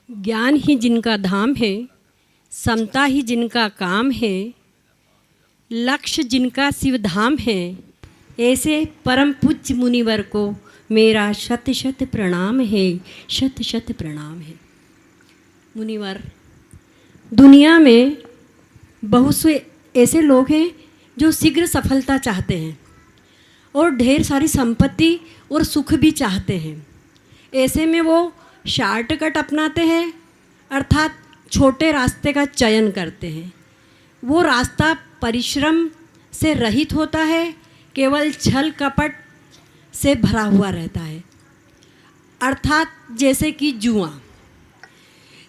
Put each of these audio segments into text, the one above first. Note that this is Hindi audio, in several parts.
ज्ञान ही जिनका धाम है, समता ही जिनका काम है, लक्ष्य जिनका शिव धाम है, ऐसे परम पूज्य मुनिवर को मेरा शत शत प्रणाम है, शत शत प्रणाम है। मुनिवर, दुनिया में बहुत से ऐसे लोग हैं जो शीघ्र सफलता चाहते हैं और ढेर सारी संपत्ति और सुख भी चाहते हैं। ऐसे में वो शॉर्टकट अपनाते हैं, अर्थात छोटे रास्ते का चयन करते हैं। वो रास्ता परिश्रम से रहित होता है, केवल छल कपट से भरा हुआ रहता है। अर्थात जैसे कि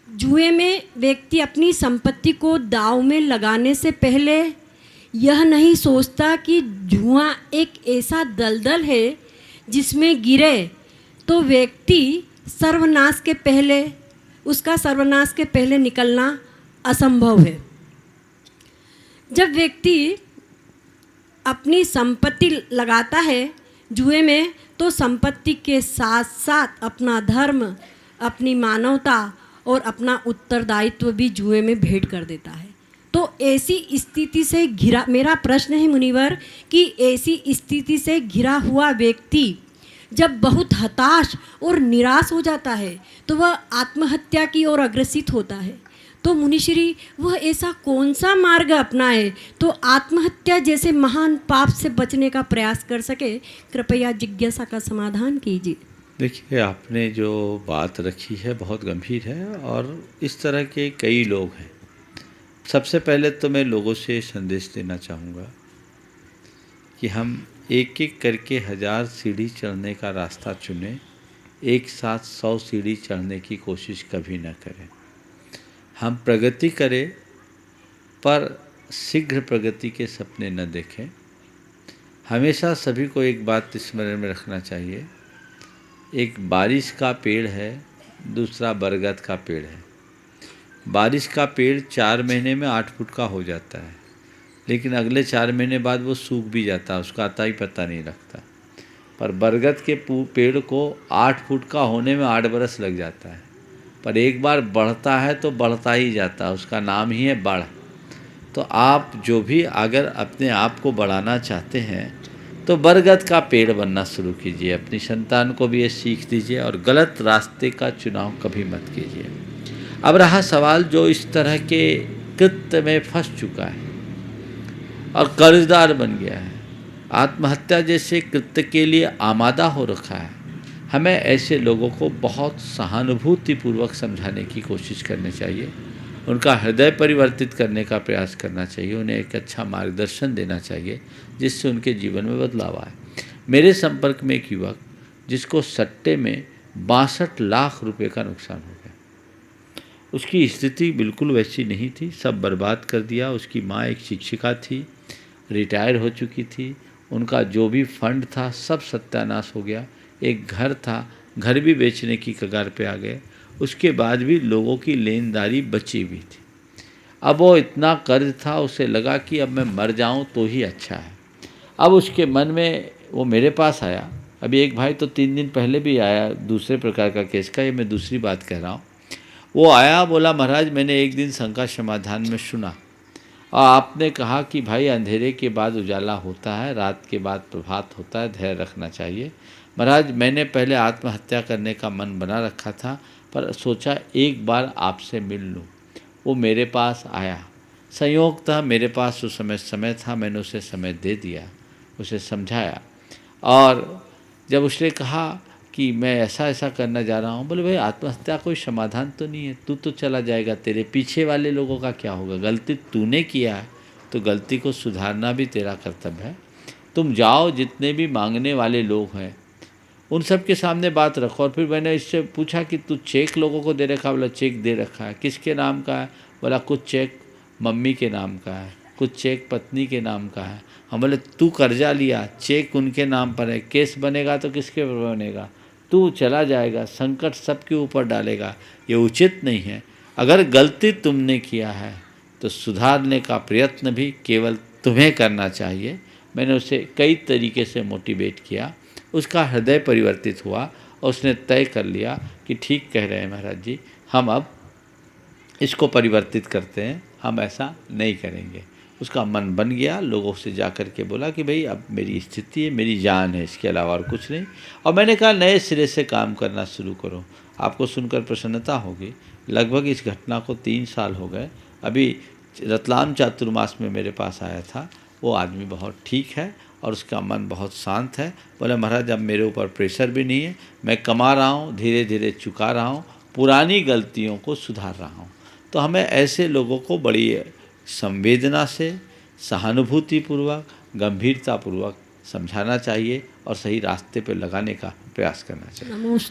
जुए में व्यक्ति अपनी संपत्ति को दांव में लगाने से पहले यह नहीं सोचता कि जुआ एक ऐसा दलदल है जिसमें गिरे तो व्यक्ति उसका सर्वनाश के पहले निकलना असंभव है। जब व्यक्ति अपनी संपत्ति लगाता है जुए में, तो संपत्ति के साथ साथ अपना धर्म, अपनी मानवता और अपना उत्तरदायित्व भी जुए में भेंट कर देता है। तो ऐसी स्थिति से घिरा, मेरा प्रश्न है मुनिवर कि ऐसी स्थिति से घिरा हुआ व्यक्ति जब बहुत हताश और निराश हो जाता है तो वह आत्महत्या की ओर अग्रसित होता है। तो मुनिश्री, वह ऐसा कौन सा मार्ग अपनाए तो आत्महत्या जैसे महान पाप से बचने का प्रयास कर सके? कृपया जिज्ञासा का समाधान कीजिए। देखिए, आपने जो बात रखी है बहुत गंभीर है और इस तरह के कई लोग हैं। सबसे पहले तो मैं लोगों से संदेश देना चाहूँगा कि हम एक एक करके 1000 सीढ़ी चढ़ने का रास्ता चुनें, एक साथ 100 सीढ़ी चढ़ने की कोशिश कभी न करें। हम प्रगति करें पर शीघ्र प्रगति के सपने न देखें। हमेशा सभी को एक बात स्मरण में रखना चाहिए, एक बारिश का पेड़ है, दूसरा बरगद का पेड़ है। बारिश का पेड़ 4 महीने में 8 फुट का हो जाता है, लेकिन अगले 4 महीने बाद वो सूख भी जाता है, उसका आता ही पता नहीं लगता। पर बरगद के पेड़ को 8 फुट का होने में 8 बरस लग जाता है, पर एक बार बढ़ता है तो बढ़ता ही जाता है, उसका नाम ही है बढ़। तो आप जो भी अगर अपने आप को बढ़ाना चाहते हैं तो बरगद का पेड़ बनना शुरू कीजिए। अपनी संतान को भी ये सीख दीजिए और गलत रास्ते का चुनाव कभी मत कीजिए। अब रहा सवाल जो इस तरह के कृत्य में फंस चुका है और कर्जदार बन गया है, आत्महत्या जैसे कृत्य के लिए आमादा हो रखा है, हमें ऐसे लोगों को बहुत सहानुभूतिपूर्वक समझाने की कोशिश करनी चाहिए, उनका हृदय परिवर्तित करने का प्रयास करना चाहिए, उन्हें एक अच्छा मार्गदर्शन देना चाहिए जिससे उनके जीवन में बदलाव आए। मेरे संपर्क में एक युवक जिसको सट्टे में 62 लाख रुपए का नुकसान हो गया। उसकी स्थिति बिल्कुल वैसी नहीं थी, सब बर्बाद कर दिया। उसकी माँ एक शिक्षिका थी, रिटायर हो चुकी थी, उनका जो भी फंड था सब सत्यानाश हो गया। एक घर था, घर भी बेचने की कगार पे आ गए। उसके बाद भी लोगों की लेनदारी बची हुई थी। अब वो इतना कर्ज था, उसे लगा कि अब मैं मर जाऊं तो ही अच्छा है। अब उसके मन में वो मेरे पास आया। अभी एक भाई तो 3 दिन पहले भी आया दूसरे प्रकार का केस का, ये मैं दूसरी बात कह रहा हूँ। वो आया, बोला महाराज मैंने एक दिन संका समाधान में सुना और आपने कहा कि भाई अंधेरे के बाद उजाला होता है, रात के बाद प्रभात होता है, धैर्य रखना चाहिए। महाराज मैंने पहले आत्महत्या करने का मन बना रखा था, पर सोचा एक बार आपसे मिल लूँ। वो मेरे पास आया, संयोग था मेरे पास उस समय था, मैंने उसे समय दे दिया, उसे समझाया। और जब उसने कहा कि मैं ऐसा ऐसा करना जा रहा हूँ, बोले भाई आत्महत्या कोई समाधान तो नहीं है, तू तो चला जाएगा, तेरे पीछे वाले लोगों का क्या होगा? गलती तूने किया है तो गलती को सुधारना भी तेरा कर्तव्य है। तुम जाओ, जितने भी मांगने वाले लोग हैं उन सब के सामने बात रखो। और फिर मैंने इससे पूछा कि तू चेक लोगों को दे रखा? बोला चेक दे रखा है। किसके नाम का है? बोला कुछ चेक मम्मी के नाम का है, कुछ चेक पत्नी के नाम का है। हम बोले तू कर्जा लिया, चेक उनके नाम पर है, केस बनेगा तो किसके पर बनेगा? तू चला जाएगा, संकट सबके ऊपर डालेगा, ये उचित नहीं है। अगर गलती तुमने किया है तो सुधारने का प्रयत्न भी केवल तुम्हें करना चाहिए। मैंने उसे कई तरीके से मोटिवेट किया, उसका हृदय परिवर्तित हुआ और उसने तय कर लिया कि ठीक कह रहे हैं महाराज जी, हम अब इसको परिवर्तित करते हैं, हम ऐसा नहीं करेंगे। उसका मन बन गया, लोगों से जा कर के बोला कि भाई अब मेरी स्थिति है, मेरी जान है, इसके अलावा और कुछ नहीं। और मैंने कहा नए सिरे से काम करना शुरू करो, आपको सुनकर प्रसन्नता होगी। लगभग इस घटना को 3 साल हो गए। अभी रतलाम चातुर्मास में मेरे पास आया था, वो आदमी बहुत ठीक है और उसका मन बहुत शांत है। बोले महाराज अब मेरे ऊपर प्रेशर भी नहीं है, मैं कमा रहा हूँ, धीरे धीरे चुका रहा हूँ, पुरानी गलतियों को सुधार रहा हूँ। तो हमें ऐसे लोगों को बड़ी संवेदना से, सहानुभूतिपूर्वक, गंभीरतापूर्वक समझाना चाहिए और सही रास्ते पर लगाने का प्रयास करना चाहिए। नमोस्तु।